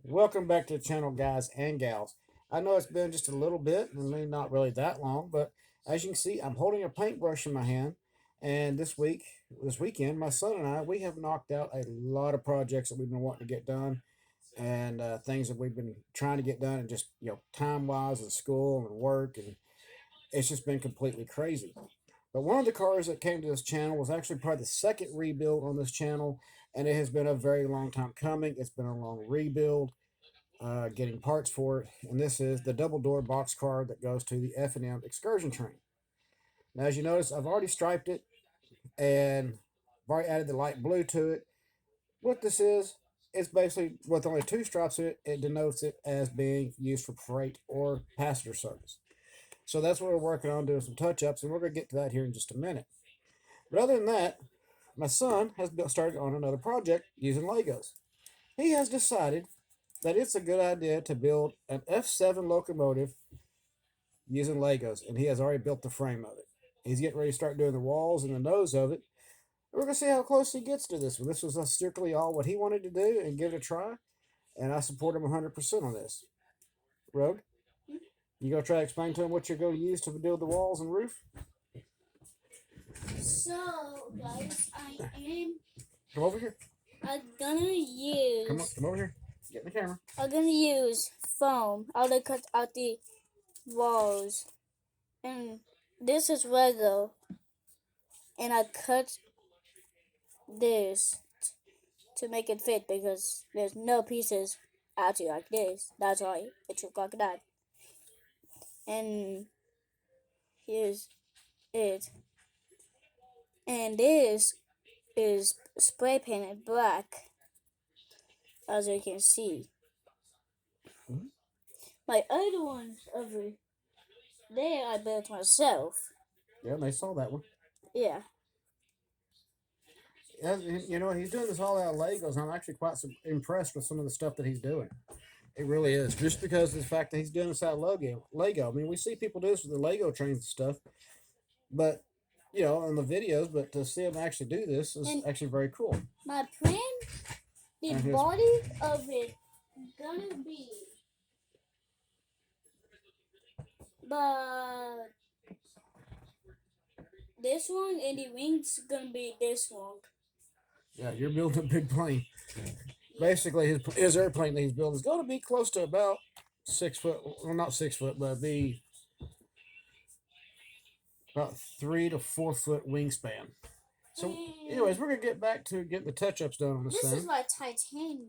Welcome back to the channel, guys and gals. I know it's been just a little bit, I mean, not really that long, but as you can see, I'm holding a paintbrush in my hand. And this weekend, my son and I, we have knocked out a lot of projects that we've been wanting to get done, and things that we've been trying to get done, and just time wise, and school and work, and it's just been completely crazy. But one of the cars that came to this channel was actually probably the second rebuild on this channel, and it has been a very long time coming. It's been a long rebuild, getting parts for it, and this is the double door box car that goes to the F&M excursion train. Now, as you notice, I've already striped it, and I've already added the light blue to it. What this is, it's basically with only two stripes in it, it denotes it as being used for freight or passenger service. So that's what we're working on, doing some touch-ups, and we're going to get to that here in just a minute. But other than that, my son has started on another project using Legos. He has decided that it's a good idea to build an F7 locomotive using Legos, and he has already built the frame of it. He's getting ready to start doing the walls and the nose of it. We're going to see how close he gets to this one. This was strictly all what he wanted to do and give it a try, and I support him 100% on this. Rogue, you going to try to explain to him what you're going to use to build the walls and roof? So, guys, Come over here. I'm gonna use. Come over here. Get in the camera. I'm gonna use foam. I'll cut out the walls, and this is Lego, and I cut this to make it fit because there's no pieces actually like this. That's why it looks like that. And here's it. And this is spray painted black, as you can see. Mhm. My other ones over there I built myself. Yeah, they saw that one. Yeah. He's doing this all out of Legos. I'm actually quite impressed with some of the stuff that he's doing. It really is. Just because of the fact that he's doing this out of Lego. I mean, we see people do this with the Lego trains and stuff, but in the videos. But to see him actually do this is actually very cool. My plan, the body of it gonna be, but this one and the wings gonna be this one. Yeah, you're building a big plane. Basically, his airplane that he's building is going to be close to about 6 foot. Well, not 6 foot, but be about 3 to 4 foot wingspan. So, anyways, we're gonna get back to getting the touch-ups done on this thing. This is my Titanic.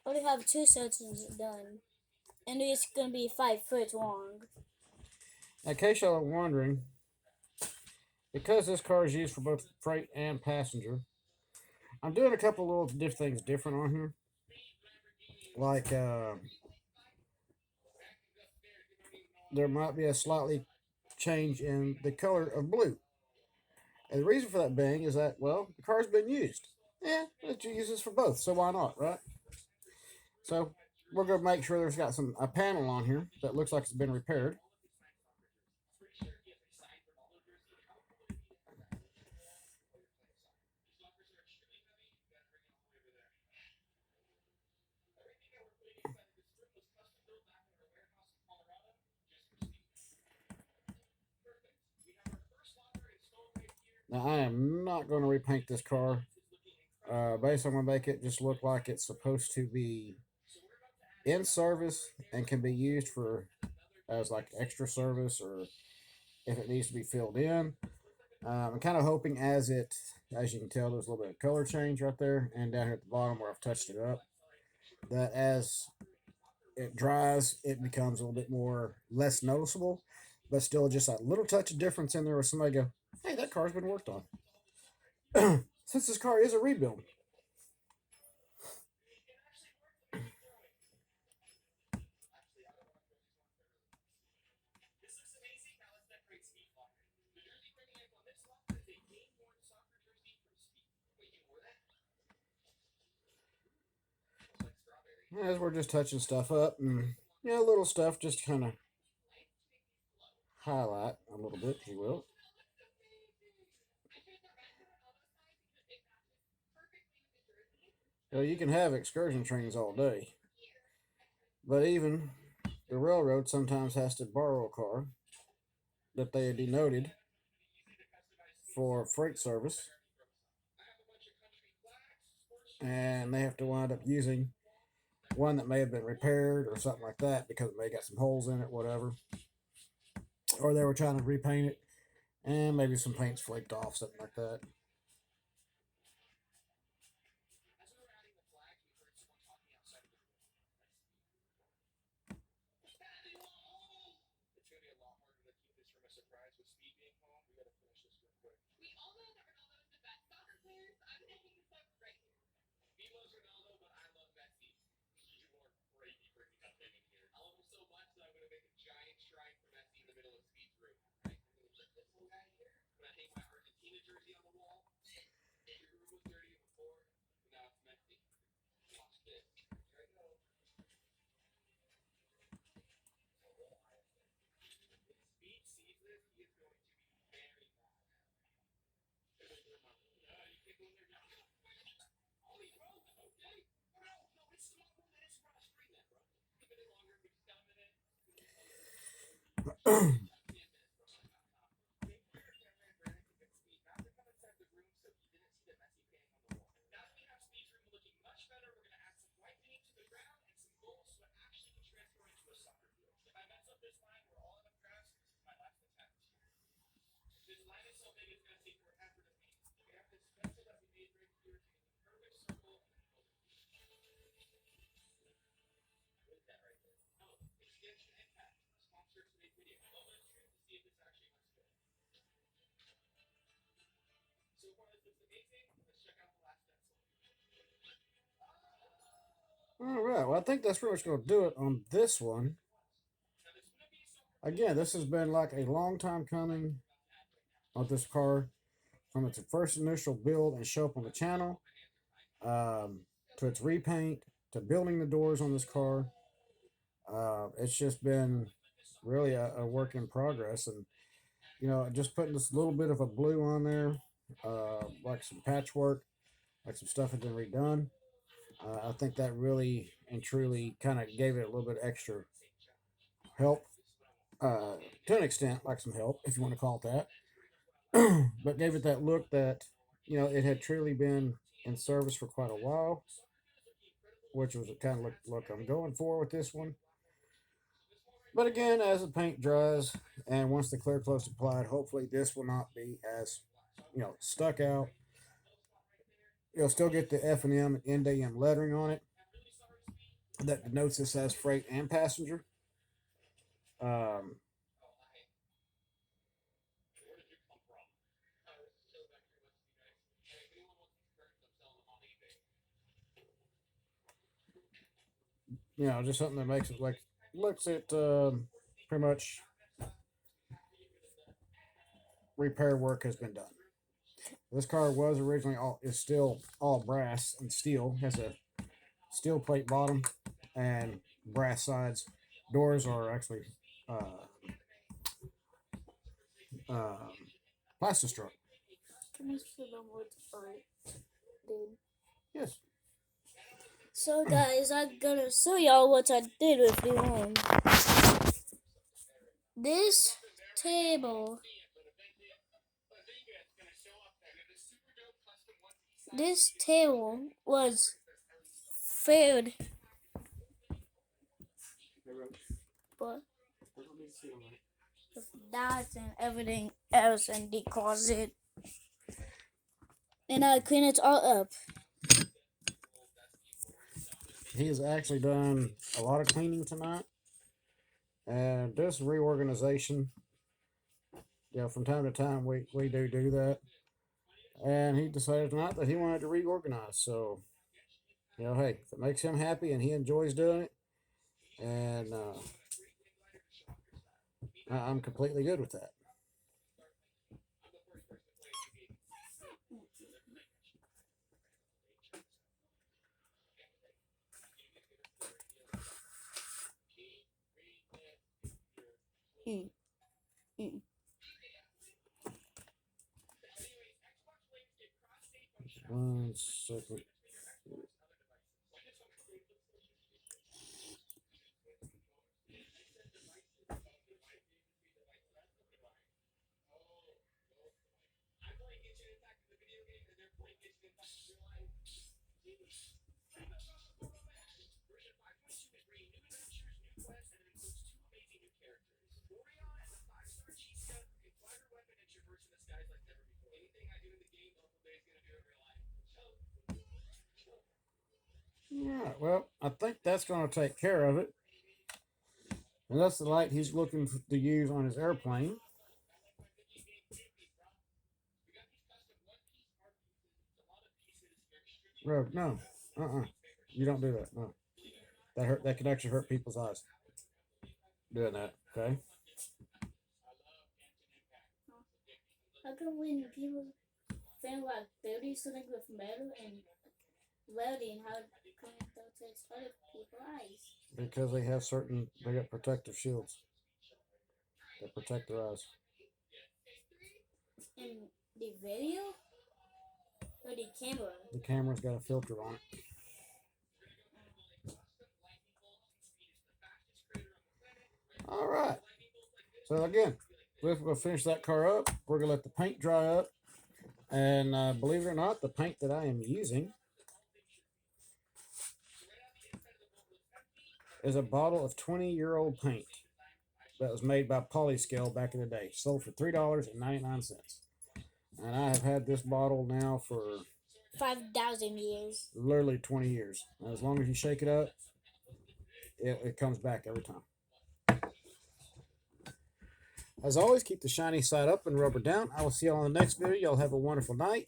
I only have two sections done, and it's gonna be 5 foot long. In case y'all are wondering, because this car is used for both freight and passenger, I'm doing a couple little things different on here. Like, there might be a slightly change in the color of blue. And the reason for that being is that, well, the car's been used. Yeah, it uses for both, so why not, right? So we're going to make sure there's got a panel on here that looks like it's been repaired. Now, I am not going to repaint this car. Basically, I'm going to make it just look like it's supposed to be in service and can be used for as like extra service, or if it needs to be filled in. I'm kind of hoping as you can tell, there's a little bit of color change right there and down here at the bottom where I've touched it up, that as it dries, it becomes a little bit less noticeable, but still just a little touch of difference in there where somebody go, hey, that car's been worked on. Since this car is a rebuild. As we're just touching stuff up, and little stuff just to kind of highlight a little bit, if you will. You can have excursion trains all day, but even the railroad sometimes has to borrow a car that they denoted for freight service, and they have to wind up using one that may have been repaired or something like that because it may have got some holes in it, whatever, or they were trying to repaint it and maybe some paint's flaked off, something like that. All right. Well, I think that's pretty much going to do it on this one. Again, this has been like a long time coming on this car from its first initial build and show up on the channel um, to its repaint to building the doors on this car. It's just been really a work in progress, and just putting this little bit of a blue on there, like some patchwork, like some stuff had been redone. I think that really and truly kind of gave it a little bit extra help, to an extent, like some help, if you want to call it that, but gave it that look that it had truly been in service for quite a while, which was the kind of look I'm going for with this one. But again, as the paint dries and once the clear coat's applied, hopefully this will not be as stuck out. You'll still get the F and M and NDM lettering on it that denotes this as freight and passenger. Um, just something that makes it like looks at pretty much repair work has been done. This car was originally all is still all brass and steel. Has a steel plate bottom and brass sides. Doors are actually uh, uh, plastistruck. Can you see them what I did? Yes. So guys, I'm gonna show y'all what I did with the room. This table. This table was filled, but with that and everything else in the closet. And I clean it all up. He has actually done a lot of cleaning tonight. And this reorganization, from time to time we do that. And he decided tonight that he wanted to reorganize. So, hey, if it makes him happy and he enjoys doing it, and I'm completely good with that. Mm, mm. 1 second. All right, well, I think that's going to take care of it. And that's the light he's looking to use on his airplane. Rogue, no. You don't do that. No. That can actually hurt people's eyes. Doing that, okay? How come when people think like building something with metal and welding, how come it touch other people's eyes? Because they got protective shields that protect their eyes. In the video or the camera? The camera's got a filter on it. All right. So again, we'll finish that car up. We're gonna let the paint dry up, and believe it or not, the paint that I am using is a bottle of 20-year-old paint that was made by Polyscale back in the day. Sold for $3.99. And I have had this bottle now for 5,000 years. literally 20 years. And as long as you shake it up, it comes back every time. As always, keep the shiny side up and rubber down. I will see y'all on the next video. Y'all have a wonderful night.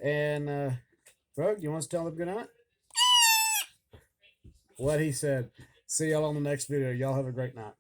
And, Rug, you want to tell them good night? What he said. See y'all on the next video. Y'all have a great night.